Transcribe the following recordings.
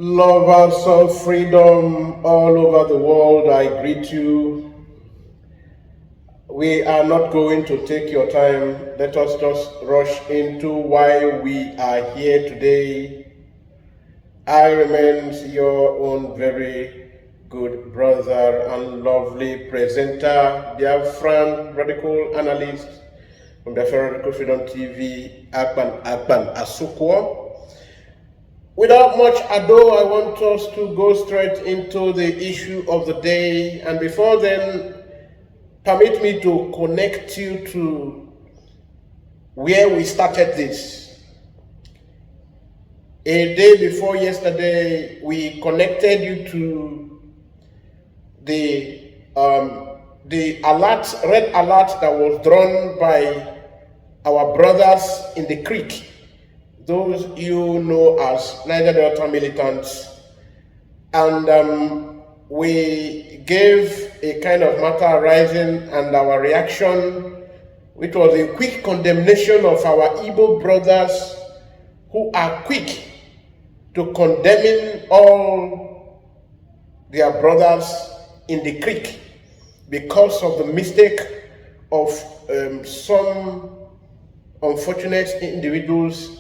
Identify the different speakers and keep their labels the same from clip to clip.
Speaker 1: Lovers of freedom all over the world, I greet you. We are not going to take your time. Let us just rush into why we are here today. I remain your own very good brother and lovely presenter, Biafran radical analyst from Biafra Radical Freedom TV, Akpan Asukwo. Without much ado, I want us to go straight into the issue of the day. And before then, permit me to connect you to where we started this. A day before yesterday, we connected you to the alert, red alert that was drawn by our brothers in the creek. Those you know as Niger Delta militants, and we gave a kind of matter arising and our reaction, which was a quick condemnation of our Igbo brothers who are quick to condemning all their brothers in the creek because of the mistake of some unfortunate individuals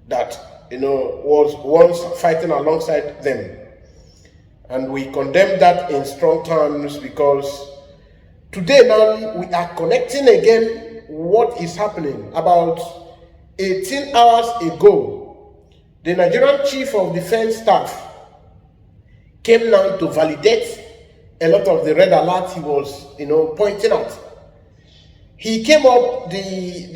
Speaker 1: that was once fighting alongside them. And we condemn that in strong terms because today now we are connecting again what is happening. About 18 hours ago, the Nigerian Chief of Defense Staff came now to validate a lot of the red alert he was pointing at. He came up, the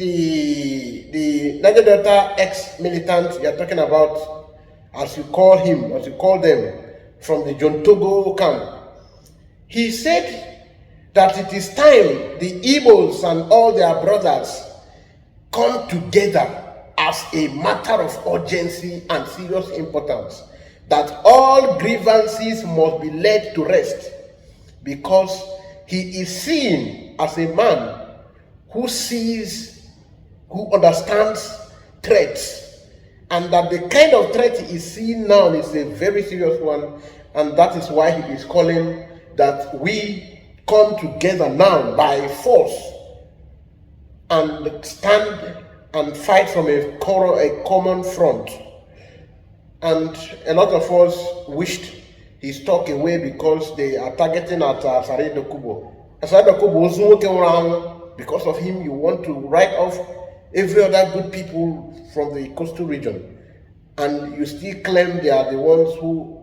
Speaker 1: Niger Delta ex-militant you are talking about, as you call him, as you call them, from the John Togo camp. He said that it is time the Igbos and all their brothers come together as a matter of urgency and serious importance, that all grievances must be laid to rest, because he is seen as a man who sees, who understands threats, and that the kind of threat he is seeing now is a very serious one, and that is why he is calling that we come together now by force and stand and fight from a common front. And a lot of us wished he stuck away because they are targeting at Asare Dokubo. Asare Dokubo was working around. Because of him, you want to write off every other good people from the coastal region, and you still claim they are the ones who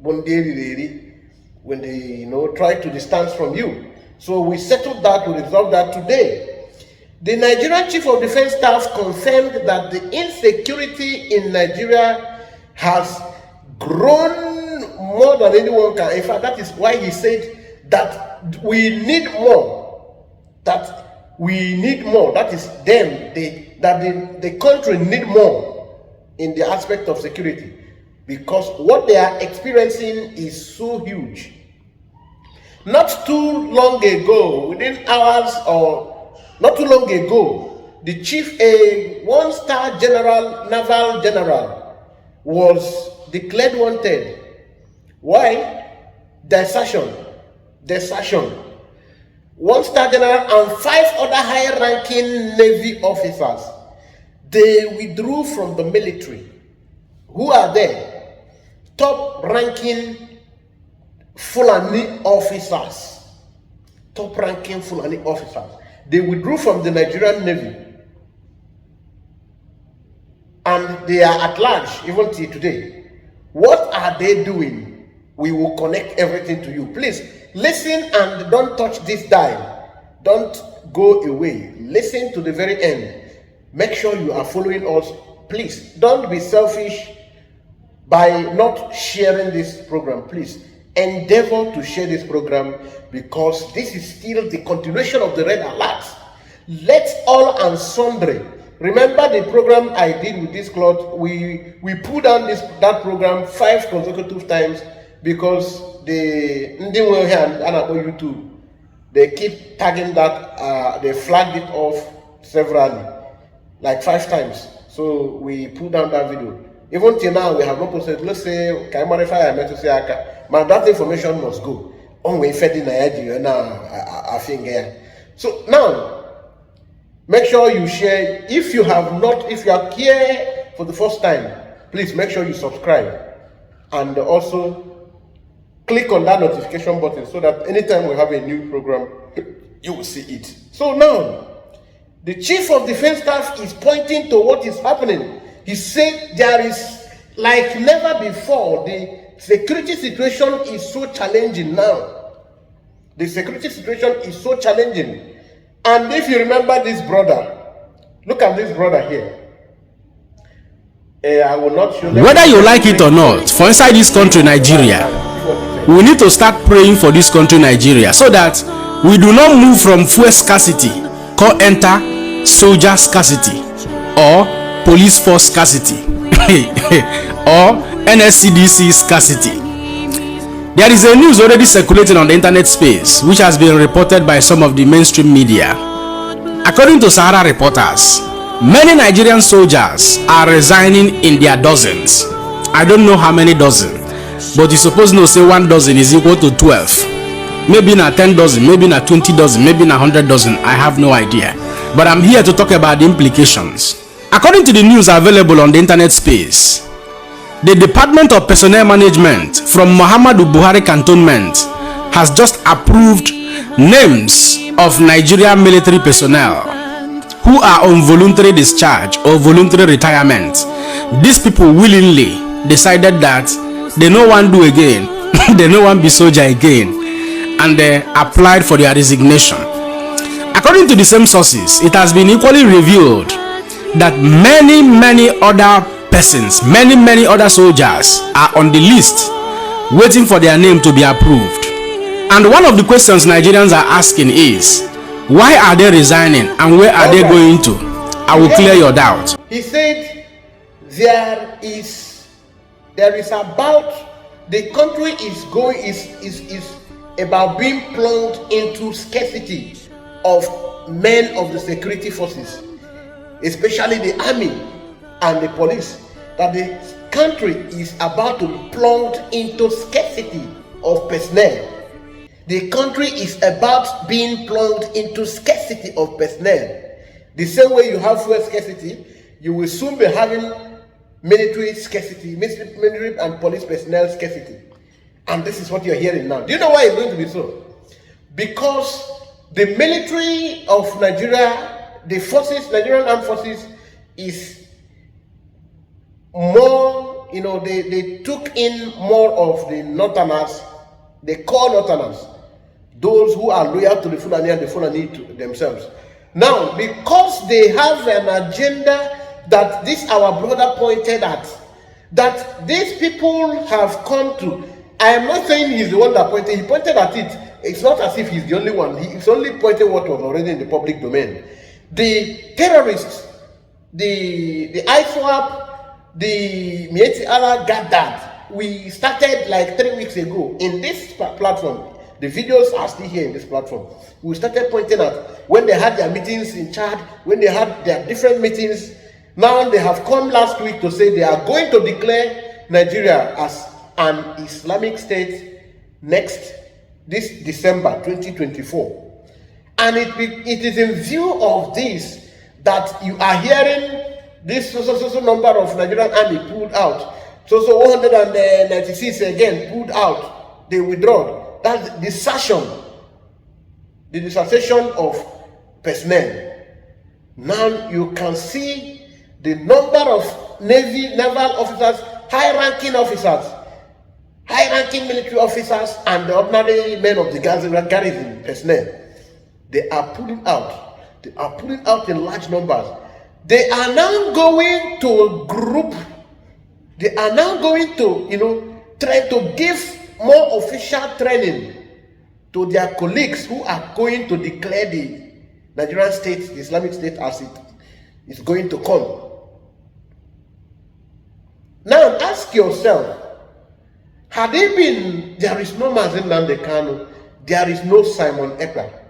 Speaker 1: when they try to distance from you. So we settled that, we resolved that today. The Nigerian Chief of Defense Staff confirmed that the insecurity in Nigeria has grown more than anyone can. In fact, that is why he said that we need more. That is them, the country need more in the aspect of security, because what they are experiencing is so huge. Not too long ago, within hours or not too long ago, the chief, a one-star general, naval general, was declared wanted. Why? Desertion. One-star general and 5 other high-ranking Navy officers, they withdrew from the military. Who are they? Top-ranking Fulani officers. Top-ranking Fulani officers. They withdrew from the Nigerian Navy. And they are at large, even till today. What are they doing? We will connect everything to you. Please, listen and don't touch this dial. Don't go away. Listen to the very end. Make sure you are following us. Please, don't be selfish by not sharing this program. Please, endeavor to share this program, because this is still the continuation of the red alert. Let's all and sundry. Remember the program I did with this cloth? We put down that program 5 consecutive times, because the YouTube, they keep tagging that, they flagged it off severally, like 5 times. So we put down that video. Even till now, we have not posted. Let's say, can I modify a metal say, man, that information must go. On we fed in the now, I think here. So now, make sure you share. If you have not, if you are here for the first time, please make sure you subscribe and also click on that notification button so that anytime we have a new program, you will see it. So now, the Chief of Defense Staff is pointing to what is happening. He said there is, like never before, the security situation is so challenging now. The security situation is so challenging. And if you remember this brother, look at this brother here. I will not show them.
Speaker 2: Whether you like it or not, for inside this country, Nigeria, we need to start praying for this country, Nigeria, so that we do not move from fuel scarcity, call enter soldier scarcity, or police force scarcity, or NSCDC scarcity. There is a news already circulating on the internet space, which has been reported by some of the mainstream media. According to Sahara reporters, many Nigerian soldiers are resigning in their dozens. I don't know how many dozen, but you suppose to know, say 1 dozen is equal to 12. Maybe not 10 dozen, maybe not 20 dozen, maybe not 100 dozen. I have no idea. But I'm here to talk about the implications. According to the news available on the internet space, the Department of Personnel Management from Muhammadu Buhari Cantonment has just approved names of Nigerian military personnel who are on voluntary discharge or voluntary retirement. These people willingly decided that they no one do again, they no one be soldier again, and they applied for their resignation. According to the same sources, it has been equally revealed that many other persons, many other soldiers are on the list waiting for their name to be approved. And one of the questions Nigerians are asking is, why are they resigning and where are they going to? I will clear your doubt.
Speaker 1: He said there is about, the country is about being plunged into scarcity of men of the security forces, especially the army and the police, that the country is about to plunge into scarcity of personnel. The country is about being plunged into scarcity of personnel. The same way you have fuel scarcity, you will soon be having military scarcity, military and police personnel scarcity. And this is what you're hearing now. Do you know why it's going to be so? Because the military of Nigeria, the forces, Nigerian armed forces, is more, they took in more of the northerners, the core northerners, those who are loyal to the Fulani and the Fulani to themselves. Now, because they have an agenda that this our brother pointed at, that these people have come to, I am not saying he's the one that pointed, he pointed at it. It's not as if he's the only one. He's only pointing what was already in the public domain. The terrorists, the ISWAP, the Mieti Allah got that. We started like 3 weeks ago in this platform. The videos are still here in this platform. We started pointing out when they had their meetings in Chad, when they had their different meetings. Now they have come last week to say they are going to declare Nigeria as an Islamic state this December 2024. And it is in view of this that you are hearing this so number of Nigerian army pulled out. So 196 again pulled out. They withdraw. That's the desertion of personnel. Now you can see the number of naval officers, high-ranking officers, high-ranking military officers, and the ordinary men of the garrison personnel. They are pulling out. They are pulling out in large numbers. They are now going to group. They are now going to, try to give more official training to their colleagues who are going to declare the Nigerian state, the Islamic state, as it is going to come. Now ask yourself, had they been, there is no Mazin Nandekano, there is no Simon Ekpa.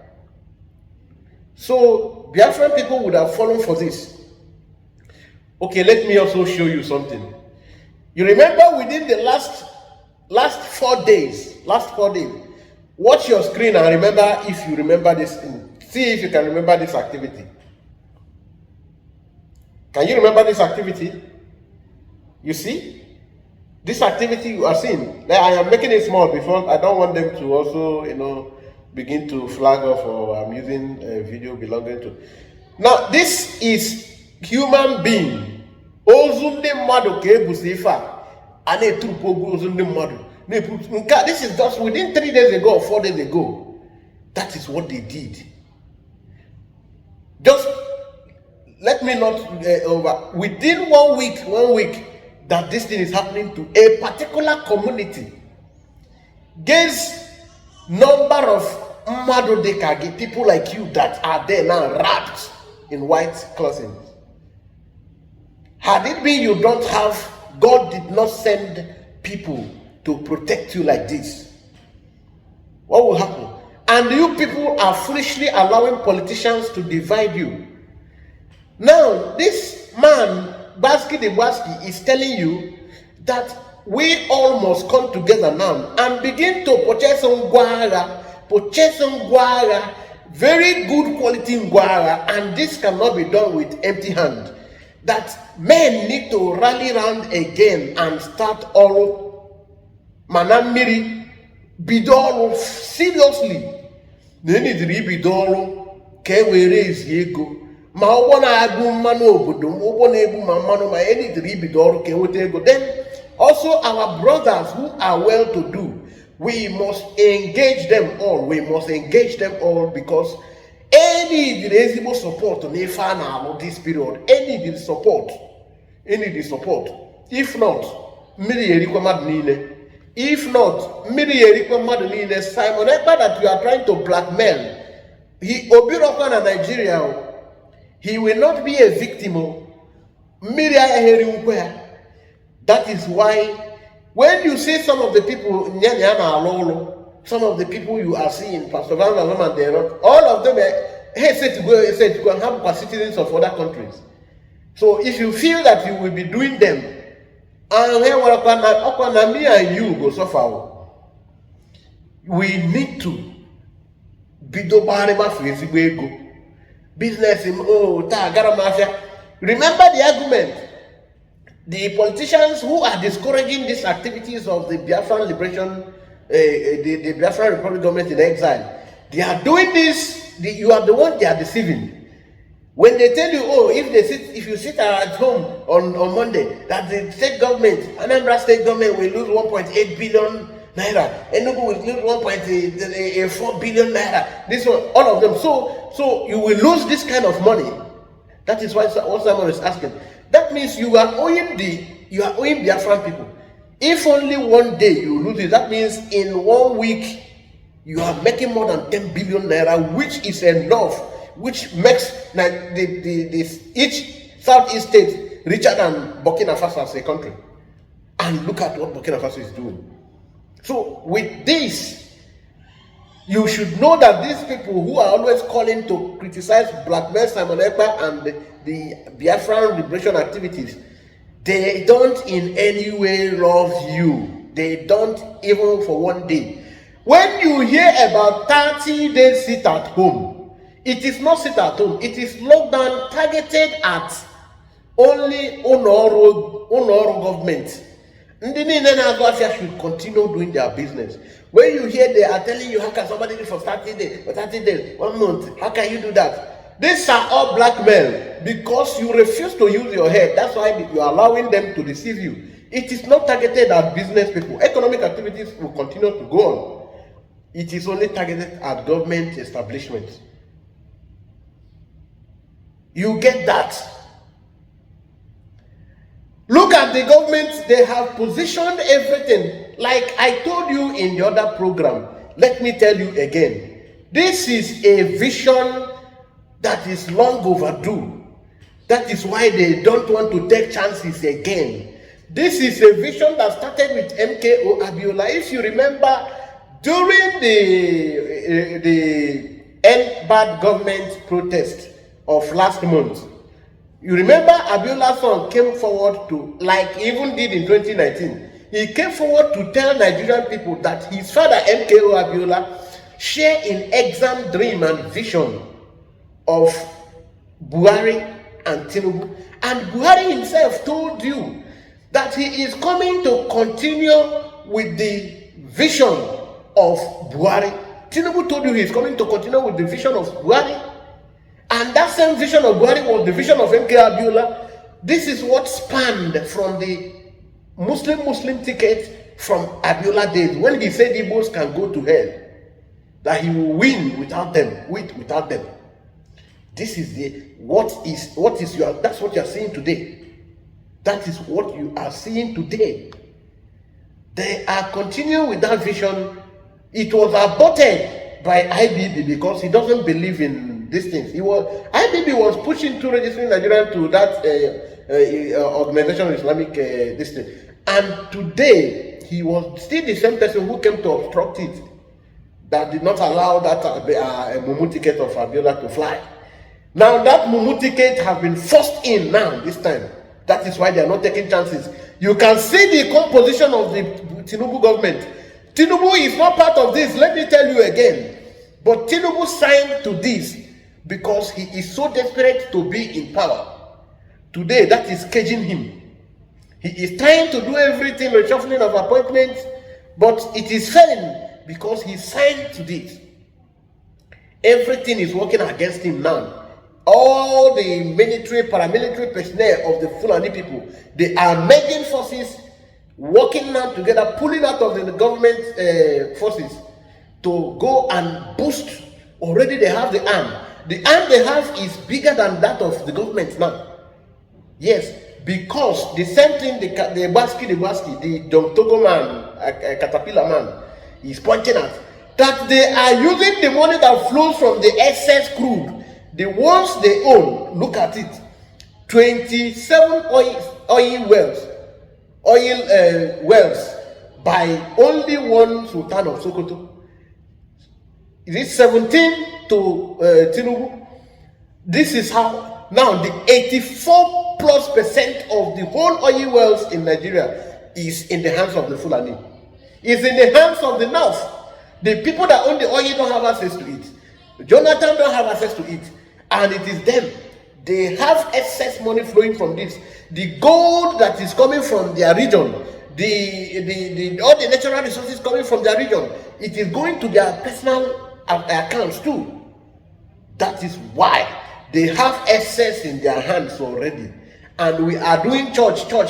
Speaker 1: So Biafran people would have fallen for this. Okay, let me also show you something. You remember within the last 4 days, watch your screen and remember if you remember this. See if you can remember this activity. Can you remember this activity? You see? This activity you are seeing. I am making it small because I don't want them to also, begin to flag off or I'm using a video belonging to. Now, this is human being. This is just within 3 days ago or 4 days ago. That is what they did. Just let me not over within 1 week that this thing is happening to a particular community. Guess number of Madodekage people like you that are there now wrapped in white clothing. Had it been you don't have, God did not send people to protect you like this, what will happen? And you people are foolishly allowing politicians to divide you. Now, this man, Baski the Baski, is telling you that we all must come together now and begin to purchase some guara, very good quality guara, and this cannot be done with empty hand. That men need to rally around again and start all manamiri bidoro seriously. They need to bidoro ke we raise ego. Ma obona agu manu obodo, obona ebu manu ma any to bidoro ke we ego. Then also our brothers who are well to do, we must engage them all. We must engage them all because any reasonable support on this period, any support. If not, Simon Ekpa that you are trying to blackmail, Nigeria, he will not be a victim. That is why when you see some of the people, some of the people you are seeing, Pastor Van and all of them said to go and have citizens of other countries. So if you feel that you will be doing them, and me and you go suffer, we need to be do business in mafia. Remember the argument. The politicians who are discouraging these activities of the Biafran liberation, the Biafran Republic government in exile, they are doing this. You are the one they are deceiving. When they tell you, if you sit at home on Monday, that the state government, Anambra state government will lose 1.8 billion naira, Enugu will lose 1.4 billion naira. This one, all of them. So you will lose this kind of money. That is why what someone is asking. That means you are owing Biafran people. If only one day you lose it, that means in 1 week you are making more than 10 billion naira, which is enough, which makes each Southeast state richer than Burkina Faso as a country. And look at what Burkina Faso is doing. So with this, you should know that these people who are always calling to criticize blackmail Simon Ekpa and the Biafran liberation activities, they don't in any way love you. They don't even for 1 day. When you hear about 30 days sit at home, it is not sit at home. It is lockdown targeted at only Onoro government. Ndini should continue doing their business. When you hear they are telling you, how can somebody do for 30 days, 1 month? How can you do that? These are all blackmail because you refuse to use your head. That's why you are allowing them to deceive you. It is not targeted at business people. Economic activities will continue to go on. It is only targeted at government establishments. You get that? Look at the government, they have positioned everything. Like I told you in the other program, let me tell you again. This is a vision that is long overdue. That is why they don't want to take chances again. This is a vision that started with MKO Abiola. If you remember, during the End Bad Government protest of last month, You remember Abiola's son came forward to, like he even did in 2019, he came forward to tell Nigerian people that his father, MKO Abiola, share in exam dream and vision of Buhari and Tinubu. And Buhari himself told you that he is coming to continue with the vision of Buhari. Tinubu told you he is coming to continue with the vision of Buhari. And that same vision of Buhari was the vision of MK Abiola. This is what spanned from the Muslim ticket from Abiola days, when he said Igbos can go to hell, that he will win without them, without them. This is that's what you are seeing today. That is what you are seeing today. They are continuing with that vision. It was aborted by IBB because he doesn't believe in these things. IBB was pushing to registering Nigeria to that Organization of Islamic this thing. And today he was still the same person who came to obstruct it, that did not allow that Mumu ticket of Abiola to fly. Now that Mumu ticket has been forced in now this time. That is why they are not taking chances. You can see the composition of the Tinubu government. Tinubu is not part of this, let me tell you again. But Tinubu signed to this because he is so desperate to be in power. Today, that is caging him. He is trying to do everything, reshuffling of appointments, but it is failing because he signed to this. Everything is working against him now. All the military, paramilitary personnel of the Fulani people, they are merging forces, working now together, pulling out of the government forces to go and boost. Already they have the arm. The arm they have is bigger than that of the government now. Yes, because the same thing, the Togo man, Caterpillar man, is pointing at, that they are using the money that flows from the excess crude. The ones they own, look at it, 27 oil wells by only one Sultan of Sokoto. Is it 17 to Tinubu? This is how now the 84+% of the whole oil wells in Nigeria is in the hands of the Fulani. It's in the hands of the North. The people that own the oil don't have access to it. Jonathan don't have access to it. And it is them. They have excess money flowing from this. The gold that is coming from their region, all the natural resources coming from their region, it is going to their personal accounts too. That is why they have excess in their hands already. And we are doing church, and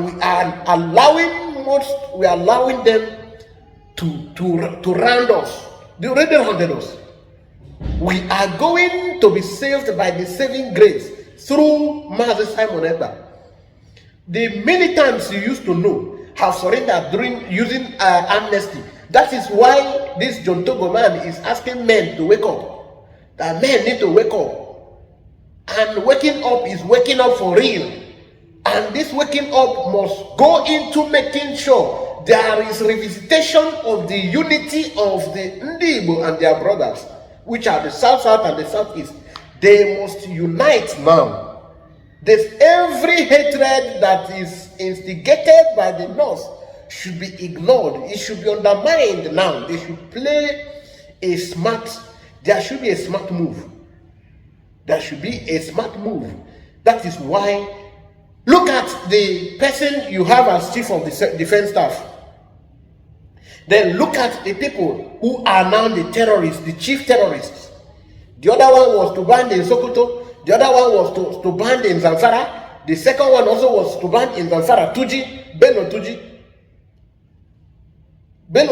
Speaker 1: we are allowing them to round us. They already rounded us. We are going to be saved by the saving grace through Master Simon Ekpa. The militants you used to know have surrendered using amnesty. That is why this John Togo man is asking men to wake up. That men need to wake up. And waking up is waking up for real. And this waking up must go into making sure there is revisitation of the unity of the Ndibo and their brothers, which are the South and the Southeast. They must unite now. There's every hatred that is instigated by the North should be ignored. It should be undermined now. They should play there should be a smart move. There should be a smart move. That is why, look at the person you have as chief of the defense staff. Then look at the people who are now the terrorists, the chief terrorists. The other one was to ban in Sokoto. The other one was to ban in Zamfara. The second one also was to ban in Zamfara. Bello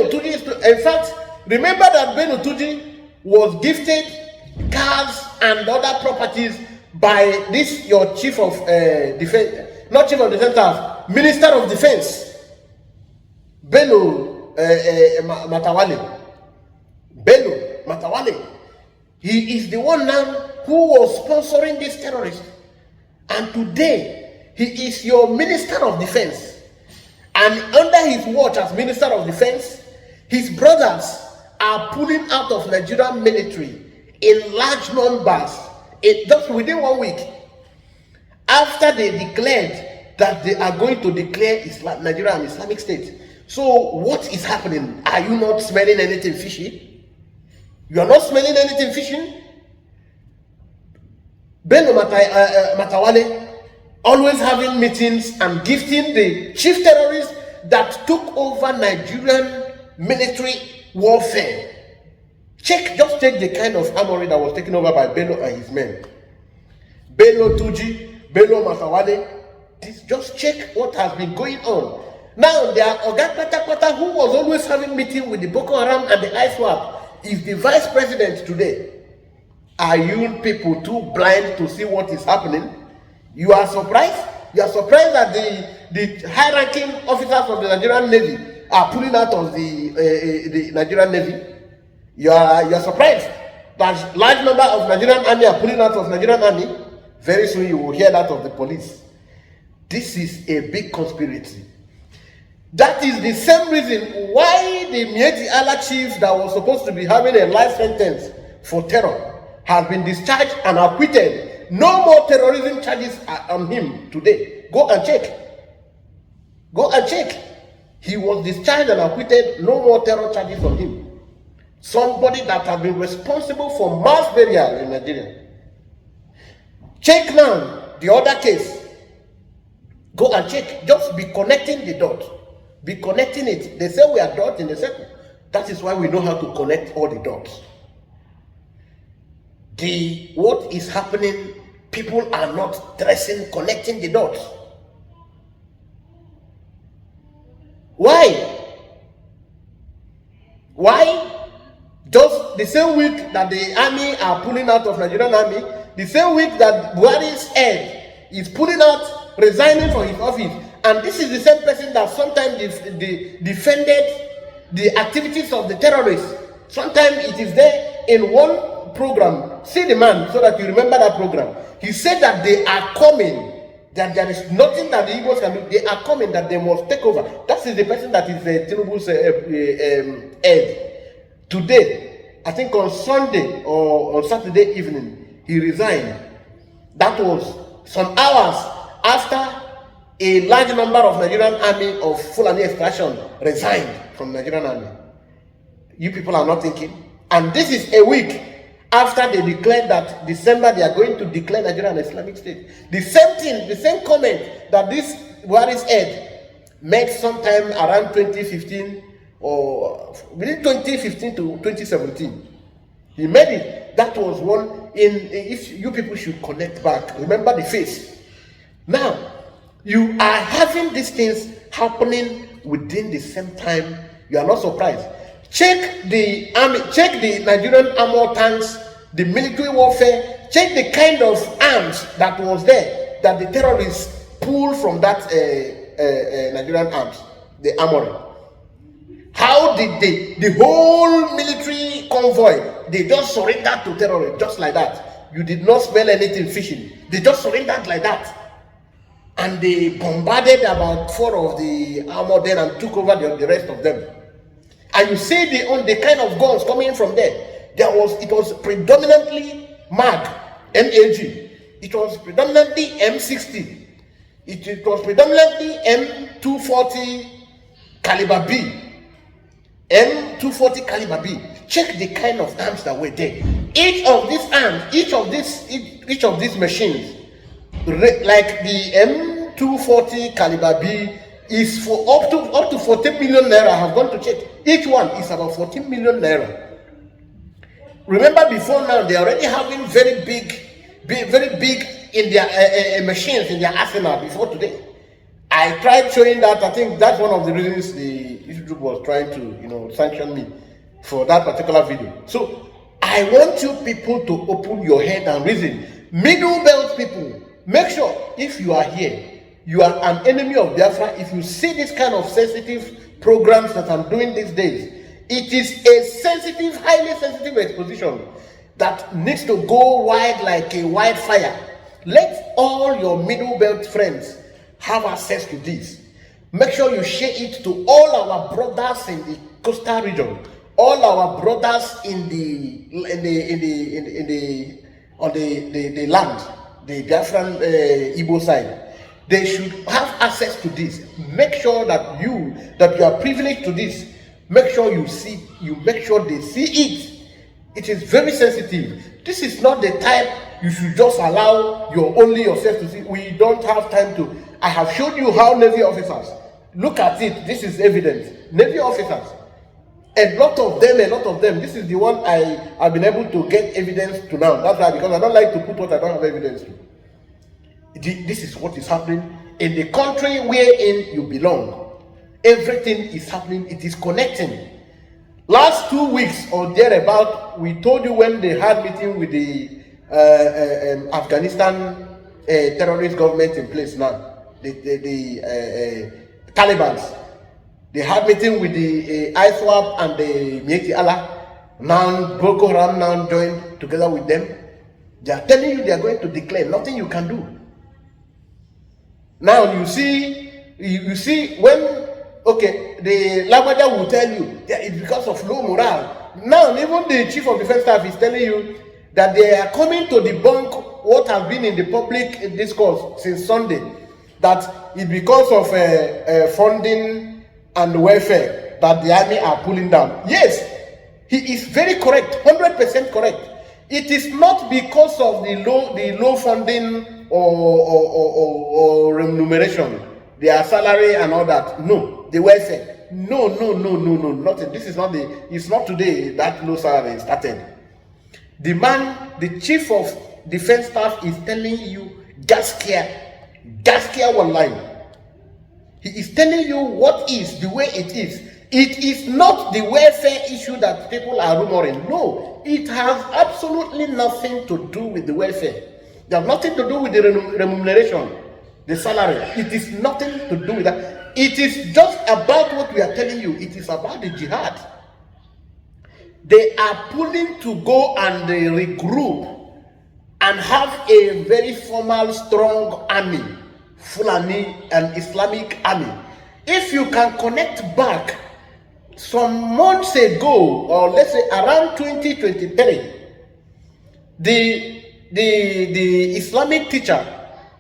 Speaker 1: Tuji is in fact, remember that Bello Tuji was gifted cars and other properties by this, your chief of defense, not chief of defense staff, minister of defense, Bello Matawale. He is the one now who was sponsoring this terrorist. And today, he is your minister of defense. And under his watch as minister of defense, his brothers are pulling out of Nigerian military in large numbers just within 1 week, after they declared that they are going to declare Nigeria an Islamic State. So what is happening? Are you not smelling anything fishy? You are not smelling anything fishy? Bello Matawale always having meetings and gifting the chief terrorists that took over Nigerian military warfare. Just check the kind of armory that was taken over by Bello and his men. Bello Tuji, Bello Matawale. Just check what has been going on. Now, there are Oga Kpata, who was always having meeting with the Boko Haram and the ISWAP, is the vice president today. Are you people too blind to see what is happening? You are surprised? You are surprised that the high-ranking officers of the Nigerian Navy are pulling out of the Nigerian Navy? You are surprised that large number of Nigerian army are pulling out of Nigerian army? Very soon you will hear that of the police. This is a big conspiracy. That is the same reason why the Mieti Allah chief that was supposed to be having a life sentence for terror has been discharged and acquitted. No more terrorism charges are on him today. Go and check. Go and check. He was discharged and acquitted. No more terror charges on him. Somebody that has been responsible for mass burial in Nigeria. Check now the other case. Go and check. Just be connecting the dots. Be connecting it. They say we are dots in a circle. That is why we know how to connect all the dots. What is happening, people are not connecting the dots. Why? Why? Just the same week that the army are pulling out of Nigerian army, the same week that Buhari's head is pulling out, resigning from his office, and this is the same person that sometimes defended the activities of the terrorists. Sometimes it is there in one program. See the man so that you remember that program. He said that they are coming, that there is nothing that the Igbos can do. They are coming, that they must take over. That is the person that is Tinubu's head. Today, I think on Sunday or on Saturday evening, he resigned. That was some hours after a large number of Nigerian army of Fulani extraction resigned from Nigerian army. You people are not thinking. And this is a week after they declared that December they are going to declare Nigeria an Islamic State. The same thing, the same comment that this Buhari's head made sometime around 2015 or within 2015 to 2017. He made it. That was one if you people should connect back. Remember the face. Now, you are having these things happening within the same time. You are not surprised. Check the army, check the Nigerian armor tanks, the military warfare, check the kind of arms that was there that the terrorists pulled from that Nigerian arms, the armory. How did the whole military convoy, they just surrendered to terrorists, just like that. You did not smell anything fishing. They just surrendered like that. And they bombarded about 4 of the armor then and took over the rest of them. And you see the kind of guns coming from there. It was predominantly MAG, MAG. It was predominantly M60. It was predominantly M240 caliber B. M240 caliber B. Check the kind of arms that were there. Each of these arms, each of these machines, like the M240 caliber B, is for up to 14 million naira. I have gone to check. Each one is about 14 million naira. Remember, before now they are already having very big in their machines in their arsenal before today. I tried showing that. I think that's one of the reasons the YouTube was trying to sanction me for that particular video. So I want you people to open your head and reason. Middle belt people, make sure if you are here, you are an enemy of Biafra. If you see this kind of sensitive programs that I'm doing these days, it is a sensitive, highly sensitive exposition that needs to go wide like a wildfire. Let all your middle belt friends have access to this. Make sure you share it to all our brothers in the coastal region, all our brothers in the on the land, the Biafran Igbo side. They should have access to this. Make sure that you are privileged to this. Make sure make sure they see it. It is very sensitive. This is not the time you should just allow only yourself to see. We don't have time to. I have showed you how Navy officers, look at it. This is evidence. Navy officers, a lot of them. This is the one I've been able to get evidence to now. That's why, because I don't like to put what I don't have evidence to. This is what is happening in the country wherein you belong. Everything is happening. It is connecting. Last 2 weeks or thereabout, we told you when they had meeting with the Afghanistan terrorist government in place now, the Taliban. They had meeting with the ISWAP and the Mieti Allah. Now Boko Haram now joined together with them. They are telling you they are going to declare. Nothing you can do. Now you see when, okay, the Lagwaja will tell you that it's because of low morale. Now even the chief of defense staff is telling you that they are coming to debunk what has been in the public discourse since Sunday, that it's because of funding and welfare that the army are pulling down. Yes, he is very correct, 100% correct. It is not because of the low funding or remuneration, their salary and all that. No, the welfare. No, nothing. This is not it's not today that low salary started. The chief of defense staff is telling you Gaskia online. He is telling you what is the way it is. It is not the welfare issue that people are rumoring. No, it has absolutely nothing to do with the welfare. They have nothing to do with the remuneration, the salary. It is nothing to do with that. It is just about what we are telling you. It is about the jihad. They are pulling to go and regroup and have a very formal, strong army, Fulani and Islamic army. If you can connect back some months ago, or let's say around 2023, the Islamic teacher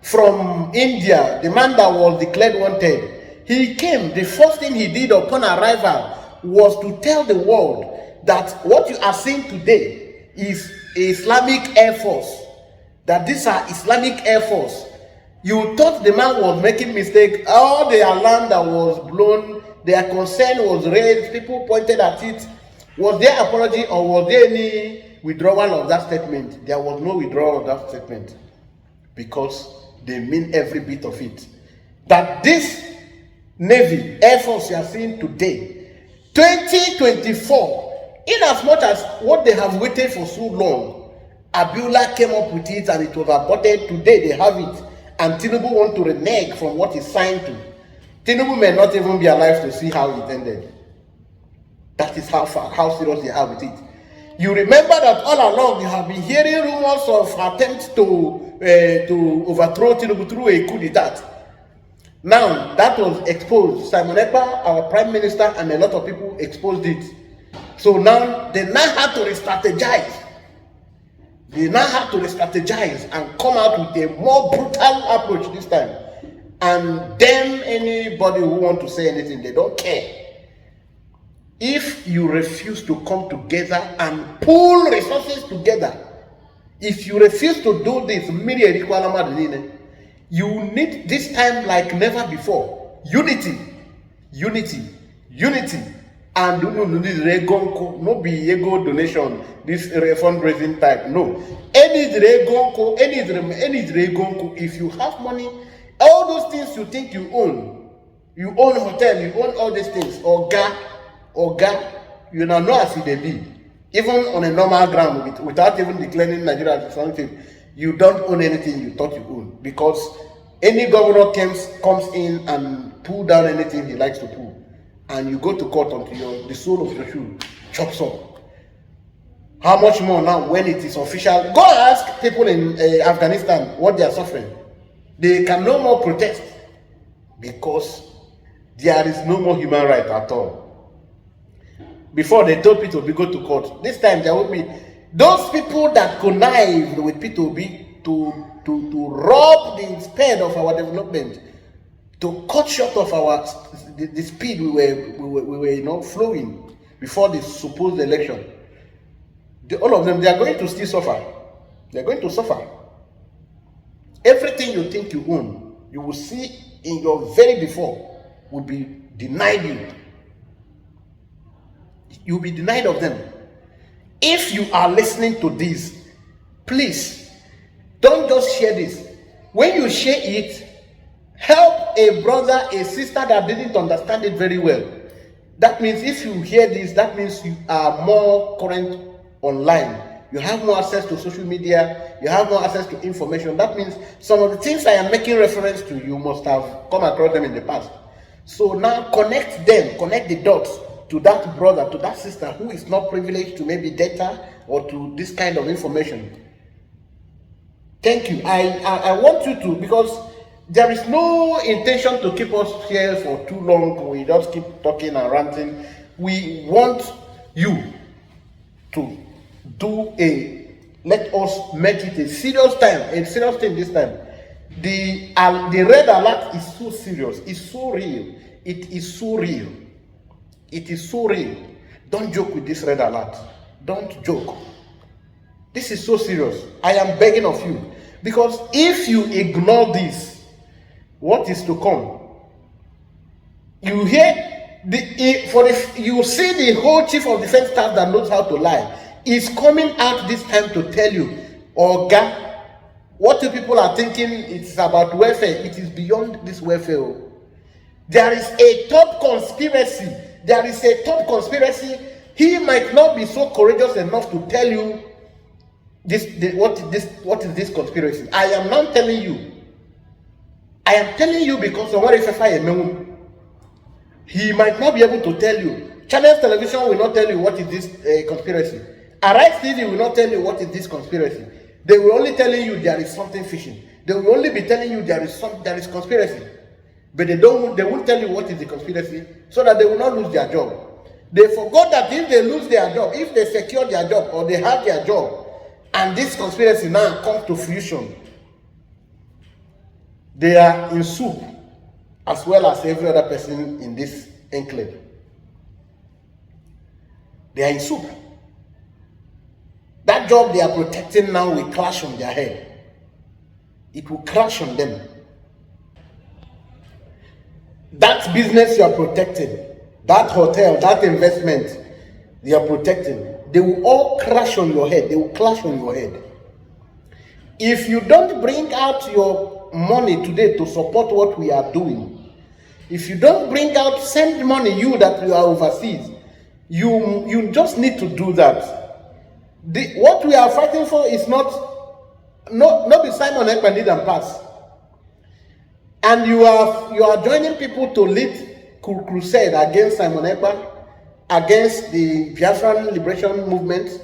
Speaker 1: from India, the man that was declared wanted, he came. The first thing he did upon arrival was to tell the world that what you are seeing today is Islamic Air Force, that these are Islamic Air Force. You thought the man was making mistake. All the alarm that was blown, their concern was raised, people pointed at it. Was there apology or was there any withdrawal of that statement? There was no withdrawal of that statement, because they mean every bit of it. That this Navy, Air Force you are seeing today, 2024, in as much as what they have waited for so long, Abiola came up with it and it was aborted. Today they have it, and Tinubu want to renege from what he signed to. Tinubu may not even be alive to see how it ended. That is how serious they are with it. You remember that all along you have been hearing rumors of attempts to overthrow Tinubu through a coup d'etat. Now that was exposed. Simon Ekpa, our prime minister, and a lot of people exposed it. So now they have to re-strategize. They now have to re-strategize and come out with a more brutal approach this time. And then anybody who want to say anything, they don't care. If you refuse to come together and pull resources together, if you refuse to do this, you need this time like never before. Unity. And no be ego donation, this fundraising type. No. Any if you have money, all those things you think you own hotel, you own all these things, Oga, you now know as it be. Even on a normal ground, without even declaring Nigeria as something, you don't own anything you thought you own, because any governor comes in and pull down anything he likes to pull, and you go to court until the sole of your shoe chops up. How much more now when it is official? Go ask people in Afghanistan what they are suffering. They can no more protest because there is no more human right at all. Before they told people to go to court. This time there will be Those people that connived with P2B to rob the speed of our development, to cut short of the speed we were flowing before the supposed election. All of them, they are going to still suffer. They are going to suffer. Everything you think you own, you will see in your very before will be denied you. You will be denied of them. If you are listening to this, please don't just share this. When you share it, help a brother, a sister that didn't understand it very well. That means if you hear this, that means you are more current online. You have more access to social media. You have more access to information. That means some of the things I am making reference to, you must have come across them in the past. So now connect them, connect the dots to that brother, to that sister who is not privileged to maybe data or to this kind of information. Thank you. I want you to, because there is no intention to keep us here for too long. We just keep talking and ranting. We want you to let us make it a serious thing this time. The red alert is so serious, it's so real, it is so real. It is so real. Don't joke with this red alert. Don't joke. This is so serious. I am begging of you. Because if you ignore this, what is to come? You hear you see the whole chief of defense staff that knows how to lie is coming out this time to tell you, Oga, what you people are thinking it's about welfare. It is beyond this welfare. There is a top conspiracy. There is a top conspiracy. He might not be so courageous enough to tell you what is this conspiracy. I am not telling you. I am telling you because he might not be able to tell you. Channels Television will not tell you what is this conspiracy. Arise TV will not tell you what is this conspiracy. They will only tell you there is something fishy. They will only be telling you there is conspiracy. But they won't tell you what is the conspiracy so that they will not lose their job. They forgot that if they lose their job, if they secure their job or they have their job, and this conspiracy now comes to fruition, they are in soup as well as every other person in this enclave. They are in soup. That job they are protecting now will crash on their head. It will crash on them. That business you are protecting, that hotel, that investment you are protecting, they will all crash on your head. They will clash on your head. If you don't bring out your money today to support what we are doing, if you don't bring out, send money, you that you are overseas, you just need to do that. What we are fighting for is not be Simon Ekpa need and pass. And you are joining people to lead crusade against Simon Ekpa, against the Biafran liberation movement.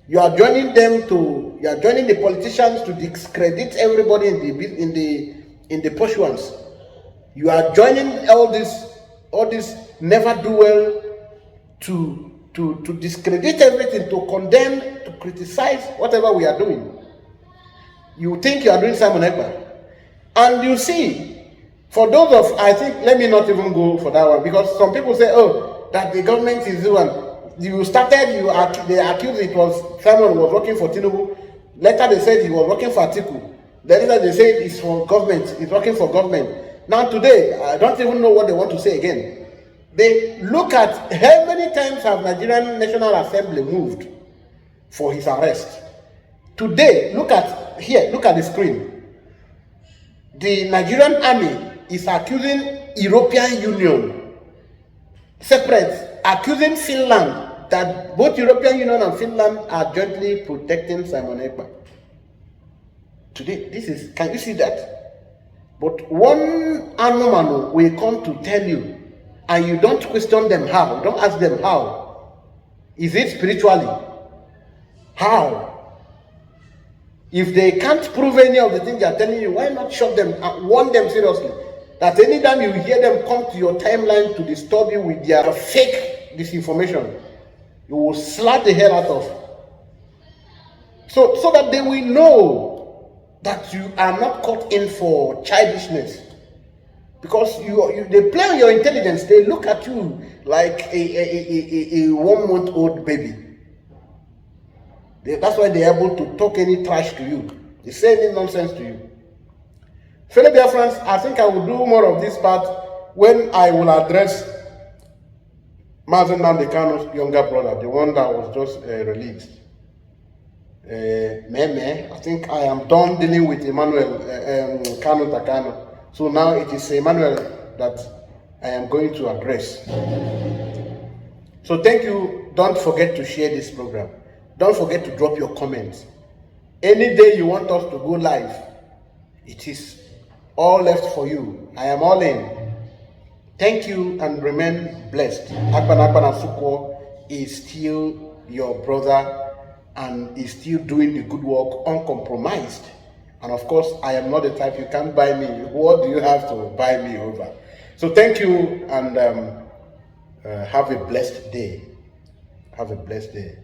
Speaker 1: You are joining the politicians to discredit everybody in the pursuance. You are joining all this never do well to discredit everything, to condemn, to criticize whatever we are doing. You think you are doing Simon Ekpa. And you see, for those of, I think, let me not even go for that one, because some people say, oh, that the government is the one. They accused it was Simon was working for Tinubu. Later they said he was working for Atiku. Later they said it's for government, he's working for government. Now today, I don't even know what they want to say again. They look at how many times have Nigerian National Assembly moved for his arrest. Today, look at the screen. The Nigerian army is accusing European Union, separate, accusing Finland, that both European Union and Finland are jointly protecting Simon Ekpa. Today, can you see that? But one anomaly will come to tell you, and you don't question them how, don't ask them how. Is it spiritually? How? If they can't prove any of the things they are telling you, why not shut them and warn them seriously? That anytime you hear them come to your timeline to disturb you with their fake disinformation, you will slap the hell out of. So that they will know that you are not caught in for childishness. Because they play on your intelligence. They look at you like a 1 month old baby. That's why they're able to talk any trash to you. They say any nonsense to you. Fellow Biafrans, I think I will do more of this part when I will address Mazen Nandekano's younger brother, the one that was just released. I think I am done dealing with Emmanuel Kanu Takano. So now it is Emmanuel that I am going to address. So thank you. Don't forget to share this program. Don't forget to drop your comments. Any day you want us to go live, it is all left for you. I am all in. Thank you and remain blessed. Akpan Asukwo is still your brother and is still doing the good work uncompromised. And of course, I am not the type you can't buy me. What do you have to buy me over? So thank you and have a blessed day. Have a blessed day.